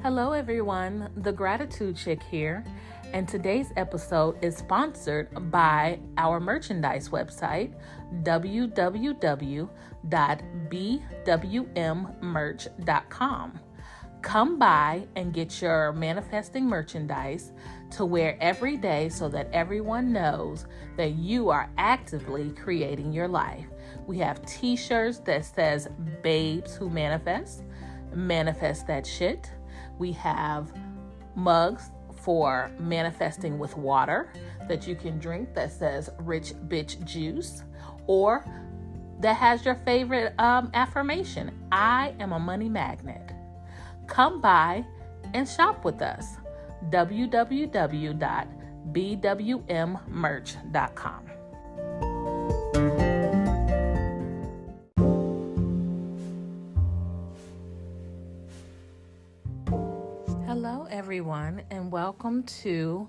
Hello everyone, the Gratitude Chick here, and today's episode is sponsored by our merchandise website, www.bwmmerch.com. Come by and get your manifesting merchandise to wear every day so that everyone knows that you are actively creating your life. We have t-shirts that says Babes Who Manifest That Shit. We have mugs for manifesting with water that you can drink that says Rich Bitch Juice, or that has your favorite affirmation, I am a money magnet. Come by and shop with us. www.bwmmerch.com. Hello, everyone, and welcome to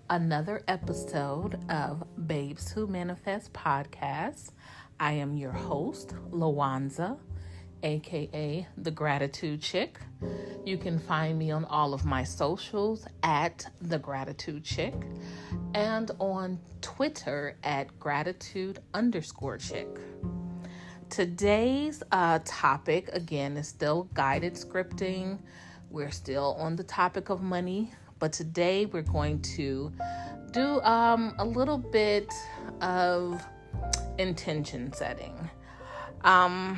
another episode of Babes Who Manifest podcast. I am your host, Lawanza, aka the Gratitude Chick. You can find me on all of my socials at the Gratitude Chick and on Twitter at gratitude_chick. Today's topic, again, is still guided scripting. We're still on the topic of money, but today we're going to do a little bit of intention setting. I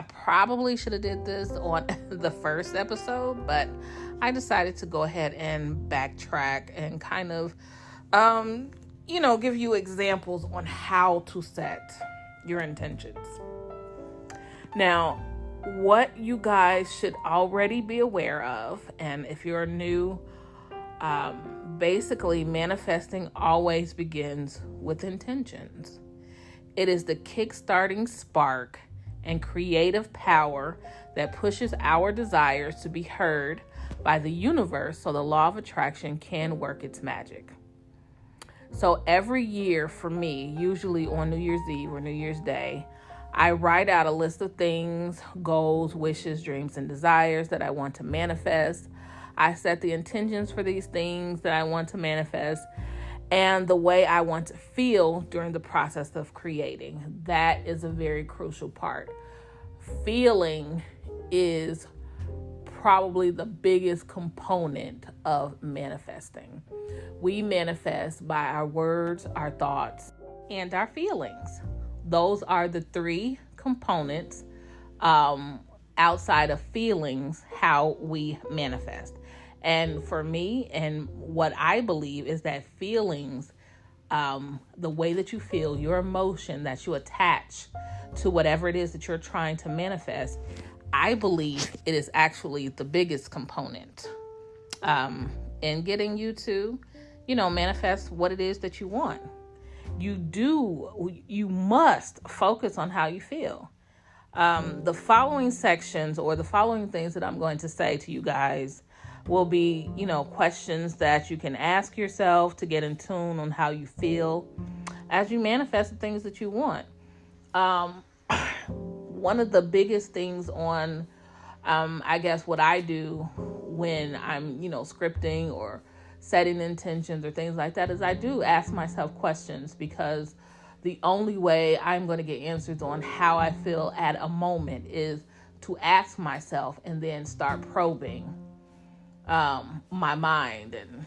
probably should have did this on the first episode, but I decided to go ahead and backtrack and kind of, give you examples on how to set your intentions. Now, what you guys should already be aware of, and if you're new, basically manifesting always begins with intentions. It is the kickstarting spark and creative power that pushes our desires to be heard by the universe so the law of attraction can work its magic. So every year for me, usually on New Year's Eve or New Year's Day, I write out a list of things, goals, wishes, dreams, and desires that I want to manifest. I set the intentions for these things that I want to manifest and the way I want to feel during the process of creating. That is a very crucial part. Feeling is probably the biggest component of manifesting. We manifest by our words, our thoughts, and our feelings. Those are the three components outside of feelings, how we manifest. And for me, and what I believe is that feelings, the way that you feel, your emotion that you attach to whatever it is that you're trying to manifest, I believe it is actually the biggest component in getting you to, manifest what it is that you want. You must focus on how you feel. The following sections or the following things that I'm going to say to you guys will be, questions that you can ask yourself to get in tune on how you feel as you manifest the things that you want. One of the biggest things on, I guess what I do when I'm, scripting or setting intentions or things like that is I do ask myself questions, because the only way I'm going to get answers on how I feel at a moment is to ask myself and then start probing my mind and,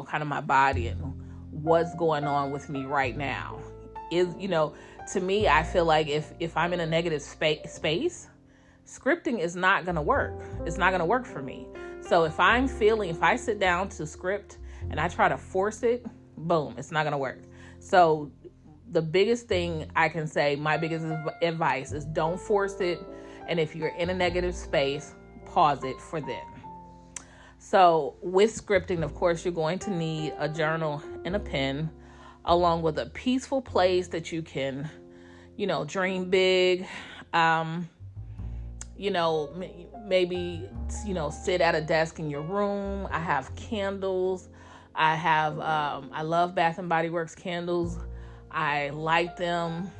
kind of my body and what's going on with me right now. To me, I feel like if I'm in a negative space, scripting is not going to work. It's not going to work for me. So if I sit down to script and I try to force it, boom, it's not going to work. So the biggest thing I can say, my biggest advice is don't force it. And if you're in a negative space, pause it for then. So with scripting, of course, you're going to need a journal and a pen, along with a peaceful place that you can, dream big, maybe, sit at a desk in your room. I have candles. I love Bath and Body Works candles. I light them.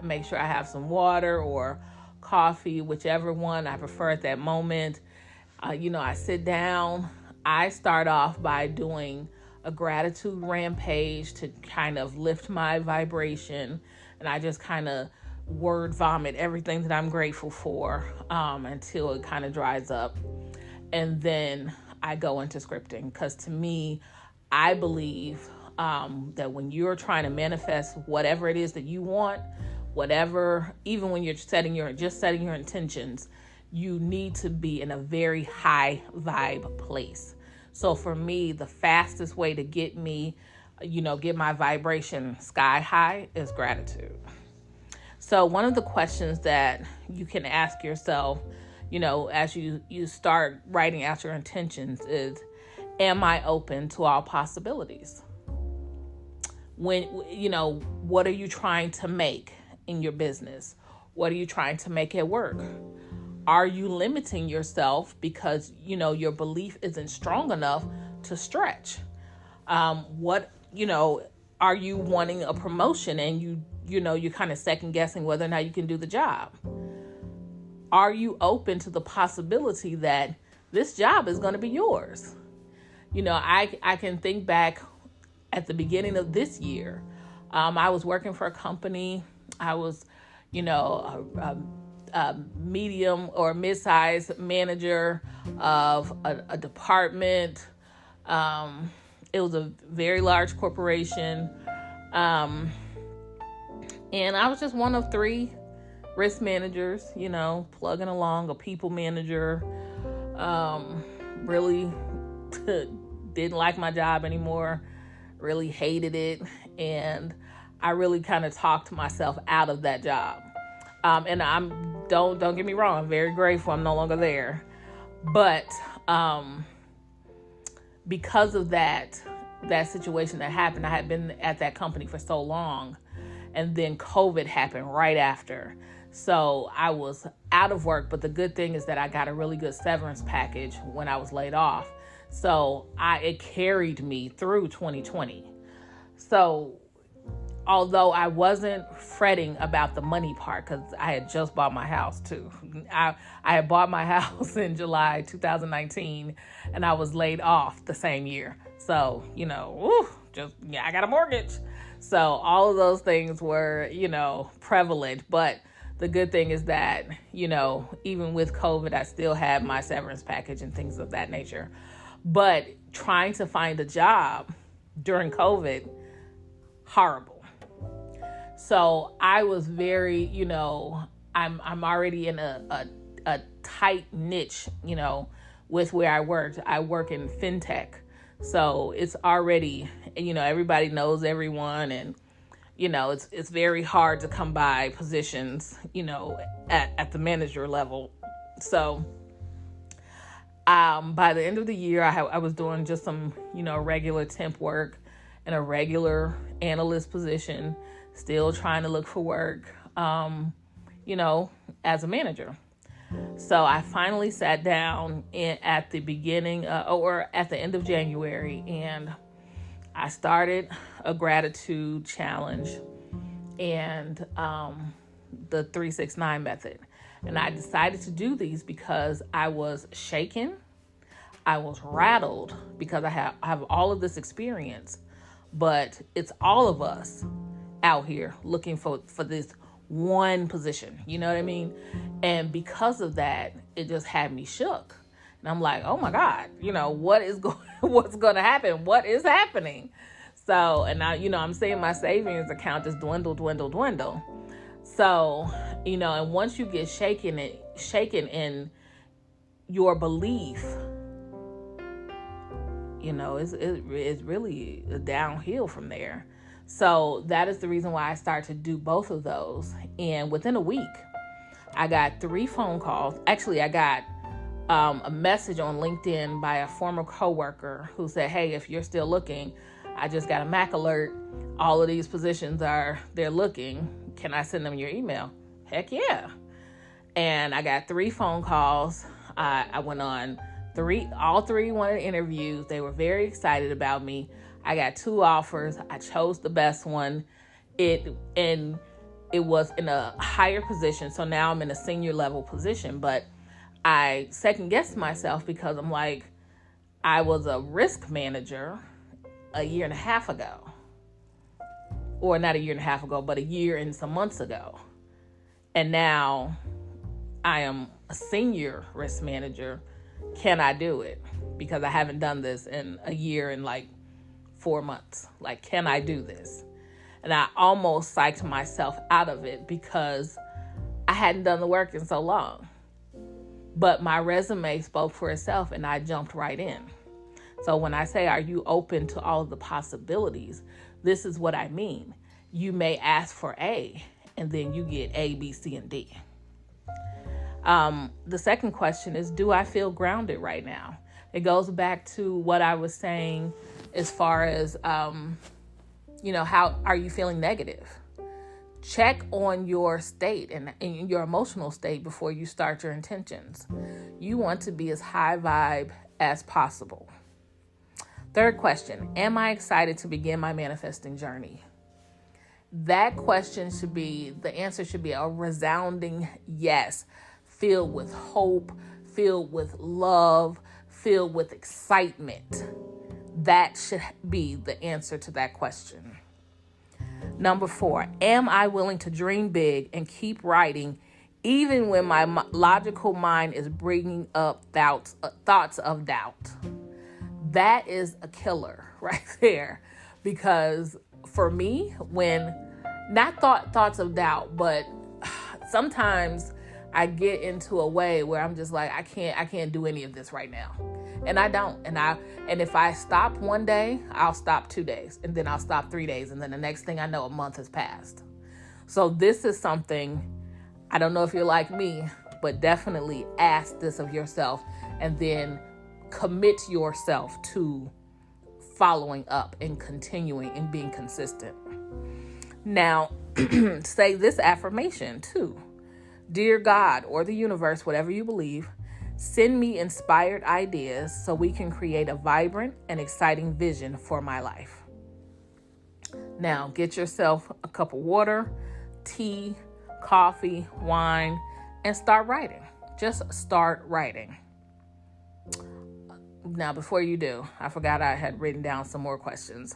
Make sure I have some water or coffee, whichever one I prefer at that moment. I sit down. I start off by doing a gratitude rampage to kind of lift my vibration. And I just kind of word vomit everything that I'm grateful for until it kind of dries up. And then I go into scripting, because to me, I believe that when you're trying to manifest whatever it is that you want, whatever, even when you're setting your intentions, you need to be in a very high vibe place. So for me, the fastest way to get me, get my vibration sky high is gratitude. So one of the questions that you can ask yourself, as you start writing out your intentions is, am I open to all possibilities? When, what are you trying to make in your business? What are you trying to make at work? Are you limiting yourself because, your belief isn't strong enough to stretch? Are you wanting a promotion and you're kind of second guessing whether or not you can do the job? Are you open to the possibility that this job is going to be yours? I can think back at the beginning of this year. I was working for a company. I was, a medium or mid-sized manager of a department. It was a very large corporation. And I was just one of 3 risk managers, plugging along, a people manager. Really didn't like my job anymore, really hated it. And I really kind of talked myself out of that job. And don't get me wrong, I'm very grateful I'm no longer there. But because of that situation that happened, I had been at that company for so long, and then COVID happened right after. So I was out of work, but the good thing is that I got a really good severance package when I was laid off. So it carried me through 2020. So although I wasn't fretting about the money part, because I had just bought my house too. I had bought my house in July 2019, and I was laid off the same year. So, I got a mortgage. So all of those things were, prevalent. But the good thing is that, even with COVID, I still had my severance package and things of that nature. But trying to find a job during COVID, horrible. So I was very, I'm already in a tight niche, with where I worked. I work in fintech. So it's already, everybody knows everyone, and, it's very hard to come by positions, at the manager level. So by the end of the year, I was doing just some, regular temp work in a regular analyst position, still trying to look for work, as a manager. So I finally sat down at the beginning or at the end of January, and I started a gratitude challenge and the 369 method. And I decided to do these because I was shaken. I was rattled because I have all of this experience, but it's all of us out here looking for this one position, you know what I mean? And because of that, it just had me shook. And I'm like, oh my God, what's going to happen? What is happening? So, and now, I'm seeing my savings account just dwindle. So, and once you get shaken in your belief, it's really downhill from there. So that is the reason why I started to do both of those. And within a week, I got 3 phone calls. Actually, I got a message on LinkedIn by a former coworker who said, hey, if you're still looking, I just got a Mac alert. All of these positions they're looking. Can I send them your email? Heck yeah. And I got 3 phone calls. I went on all 3 wanted interviews. They were very excited about me. I got 2 offers. I chose the best one. It was in a higher position. So now I'm in a senior level position, but I second guessed myself because I'm like, I was a risk manager a year and a half ago. Or not a year and a half ago, but a year and some months ago. And now I am a senior risk manager. Can I do it? Because I haven't done this in a year and like 4 months. Like, can I do this? And I almost psyched myself out of it because I hadn't done the work in so long. But my resume spoke for itself and I jumped right in. So when I say, are you open to all of the possibilities? This is what I mean. You may ask for A and then you get A, B, C, and D. The second question is, do I feel grounded right now? It goes back to what I was saying as far as, how are you feeling negative? Check on your state and your emotional state before you start your intentions. You want to be as high vibe as possible. Third question, am I excited to begin my manifesting journey? That question the answer should be a resounding yes, filled with hope, filled with love, filled with excitement. That should be the answer to that question. Number 4, am I willing to dream big and keep writing even when my logical mind is bringing up thoughts of doubt? That is a killer right there. Because for me, when not thoughts of doubt, but sometimes I get into a way where I'm just like, I can't do any of this right now. And I don't. And if I stop one day, I'll stop 2 days, and then I'll stop 3 days. And then the next thing I know, a month has passed. So this is something, I don't know if you're like me, but definitely ask this of yourself and then commit yourself to following up and continuing and being consistent. Now, say this affirmation too. Dear God or the universe, whatever you believe, send me inspired ideas so we can create a vibrant and exciting vision for my life. Now, get yourself a cup of water, tea, coffee, wine, and start writing. Just start writing. Now, before you do, I forgot I had written down some more questions.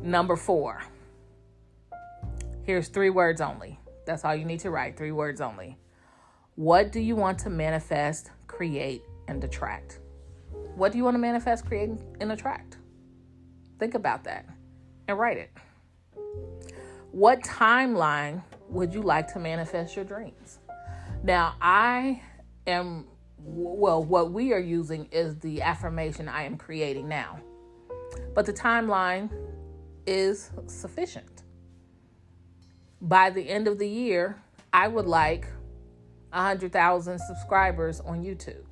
Number 4. Here's 3 words only. That's all you need to write, 3 words only. What do you want to manifest, create, and attract? What do you want to manifest, create, and attract? Think about that and write it. What timeline would you like to manifest your dreams? Now, what we are using is the affirmation I am creating now. But the timeline is sufficient. By the end of the year, I would like 100,000 subscribers on YouTube.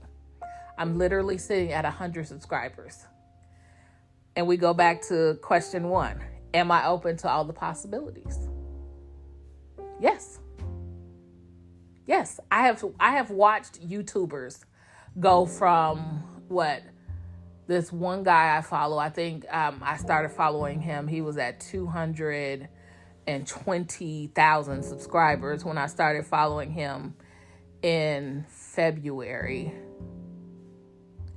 I'm literally sitting at 100 subscribers. And we go back to question 1. Am I open to all the possibilities? Yes. Yes, I have watched YouTubers go from this one guy I follow. I think I started following him. He was at 220,000 subscribers when I started following him in February,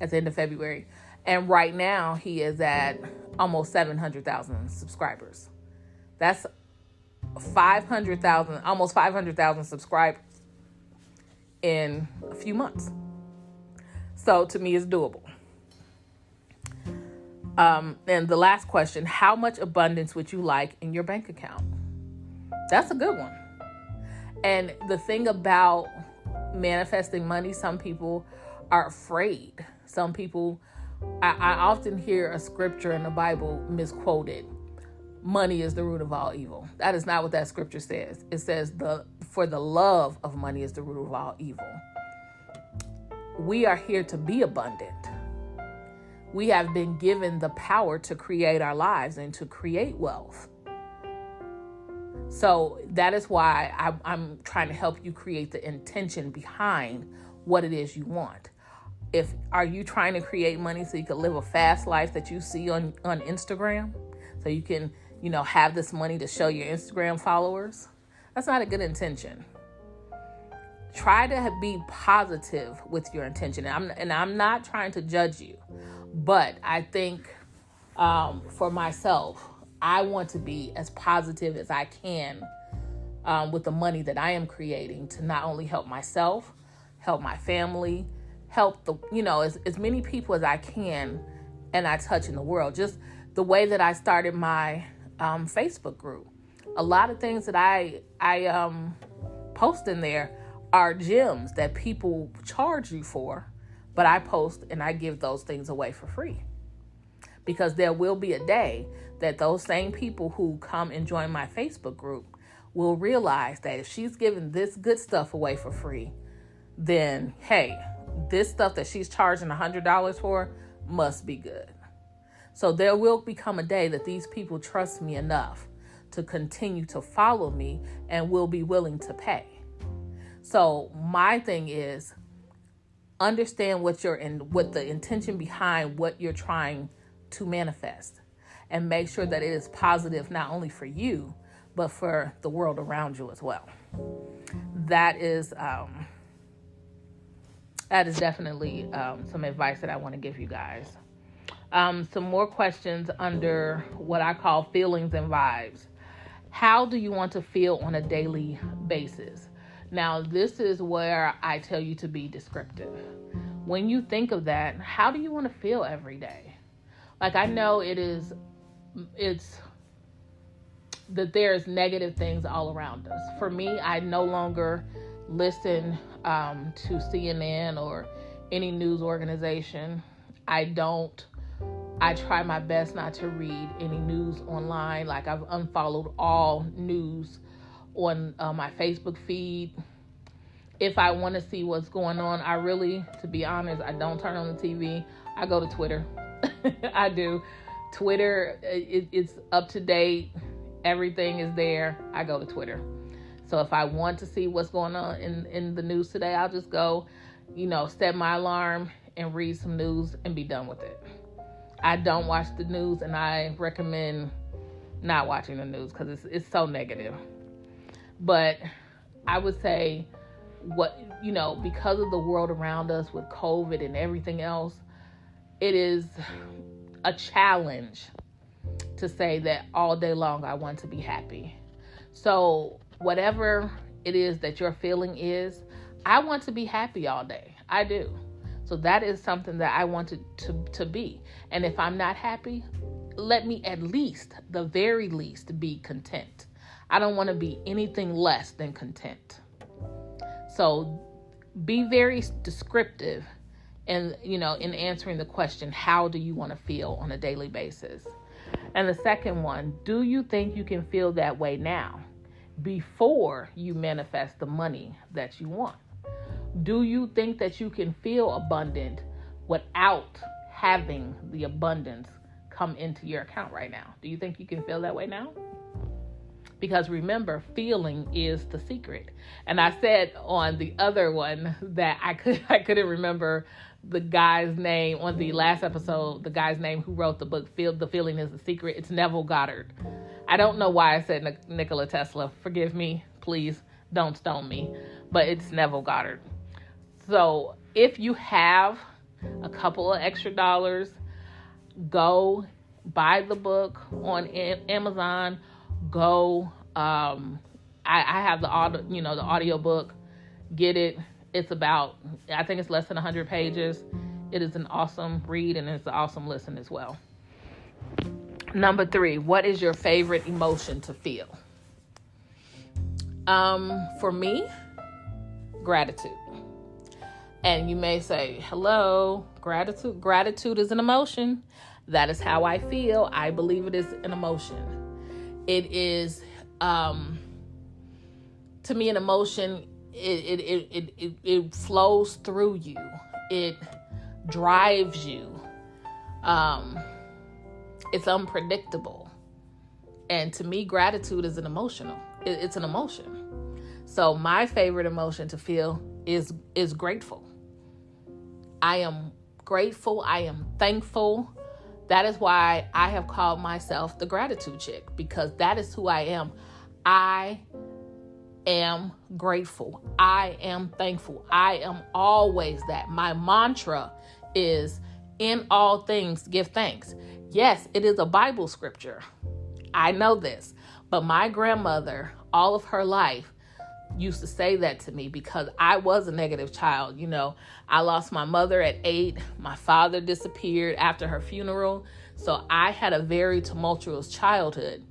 at the end of February. And right now he is at almost 700,000 subscribers. That's 500,000, almost 500,000 subscribers in a few months. So to me, it's doable. And the last question, how much abundance would you like in your bank account? That's a good one. And the thing about manifesting money, some people are afraid. Some people, I often hear a scripture in the Bible misquoted. Money is the root of all evil. That is not what that scripture says. It says for the love of money is the root of all evil. We are here to be abundant. We have been given the power to create our lives and to create wealth. So that is why I'm trying to help you create the intention behind what it is you want. Are you trying to create money so you can live a fast life that you see on Instagram? So you can, have this money to show your Instagram followers? That's not a good intention. try to be positive with your intention. And I'm not trying to judge you, but I think for myself, I want to be as positive as I can with the money that I am creating to not only help myself, help my family, help as many people as I can, and I touch in the world. Just the way that I started my Facebook group. A lot of things that I post in there are gems that people charge you for, but I post and I give those things away for free. Because there will be a day that those same people who come and join my Facebook group will realize that if she's giving this good stuff away for free, then hey, this stuff that she's charging $100 for must be good. So there will become a day that these people trust me enough to continue to follow me and will be willing to pay. So my thing is, understand what the intention behind what you're trying to manifest, and make sure that it is positive not only for you, but for the world around you as well. That is definitely some advice that I want to give you guys. Some more questions under what I call feelings and vibes. How do you want to feel on a daily basis? Now, this is where I tell you to be descriptive. When you think of that, how do you want to feel every day? Like, I know it's that there's negative things all around us. For me, I no longer listen to CNN or any news organization. I try my best not to read any news online. Like, I've unfollowed all news on my Facebook feed. If I want to see what's going on, to be honest, I don't turn on the TV. I go to Twitter. I do. Twitter, it's up to date. Everything is there. I go to Twitter. So if I want to see what's going on in the news today, I'll just go, set my alarm and read some news and be done with it. I don't watch the news, and I recommend not watching the news because it's so negative. But I would say because of the world around us with COVID and everything else, it is a challenge to say that all day long I want to be happy. So whatever it is that your feeling is, I want to be happy all day. I do. So that is something that I want to be. And if I'm not happy, let me at least, the very least, be content. I don't want to be anything less than content. So be very descriptive in answering the question, how do you want to feel on a daily basis? And the second one, do you think you can feel that way now before you manifest the money that you want? Do you think that you can feel abundant without having the abundance come into your account right now? Do you think you can feel that way now? Because remember, feeling is the secret. And I said on the other one that I couldn't remember the guy's name on the last episode, the guy's name who wrote the book, The Feeling is the Secret. It's Neville Goddard. I don't know why I said Nikola Tesla. Forgive me, please don't stone me. But it's Neville Goddard. So if you have a couple of extra dollars, go buy the book on Amazon. Go, I have the audio book. Get it. It's about, I think it's less than 100 pages. It is an awesome read, and it's an awesome listen as well. Number 3, what is your favorite emotion to feel? For me, gratitude. And you may say, hello, gratitude. Gratitude is an emotion. That is how I feel. I believe it is an emotion. It is, to me, an emotion. It flows through you. It drives you. It's unpredictable. And to me, gratitude is it's an emotion. So my favorite emotion to feel is grateful. I am grateful. I am thankful. That is why I have called myself the gratitude chick, because that is who I am. I am grateful. I am thankful. I am always that. My mantra is, in all things, give thanks. Yes, it is a Bible scripture. I know this, but my grandmother, all of her life, used to say that to me because I was a negative child. I lost my mother at 8. My father disappeared after her funeral. So I had a very tumultuous childhood.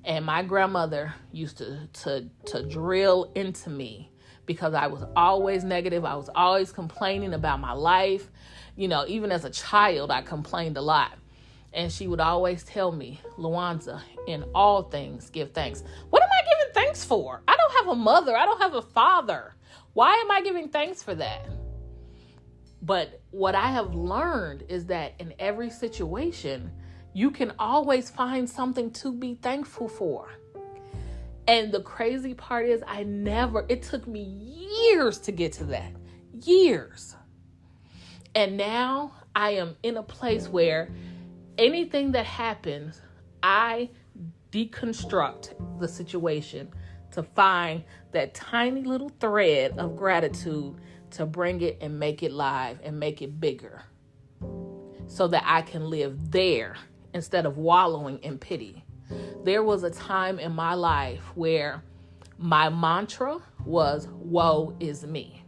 And my grandmother used to drill into me because I was always negative. I was always complaining about my life. Even as a child, I complained a lot. And she would always tell me, Luanza, in all things, give thanks. What am I giving thanks for? I don't have a mother. I don't have a father. Why am I giving thanks for that? But what I have learned is that in every situation, you can always find something to be thankful for. And the crazy part is it took me years to get to that. Years. And now I am in a place where anything that happens, I deconstruct the situation to find that tiny little thread of gratitude to bring it and make it live and make it bigger so that I can live there instead of wallowing in pity. There was a time in my life where my mantra was, woe is me.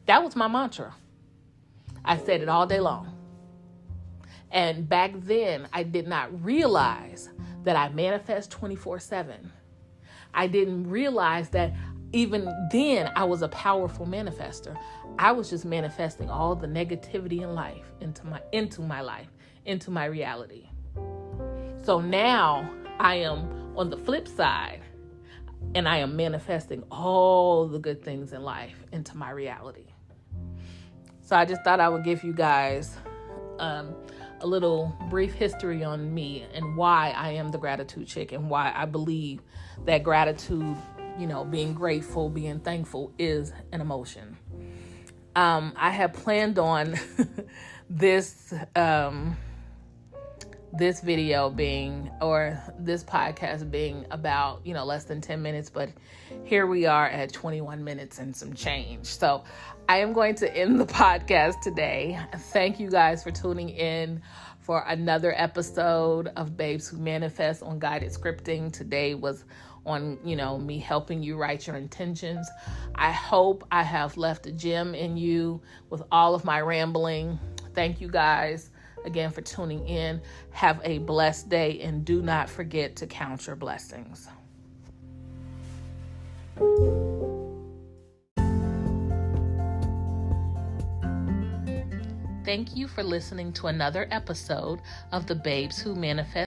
That was my mantra. I said it all day long. And back then, I did not realize that I manifest 24/7. I didn't realize that even then I was a powerful manifester. I was just manifesting all the negativity in life into my life, into my reality. So now I am on the flip side, and I am manifesting all the good things in life into my reality. So I just thought I would give you guys a little brief history on me and why I am the gratitude chick and why I believe that gratitude, being grateful, being thankful is an emotion. I had planned on this video being, or this podcast being about, less than 10 minutes, but here we are at 21 minutes and some change. So I am going to end the podcast today. Thank you guys for tuning in for another episode of Babes Who Manifest on Guided Scripting. Today was on, me helping you write your intentions. I hope I have left a gem in you with all of my rambling. Thank you guys again for tuning in. Have a blessed day, and do not forget to count your blessings. Thank you for listening to another episode of the Babes Who Manifest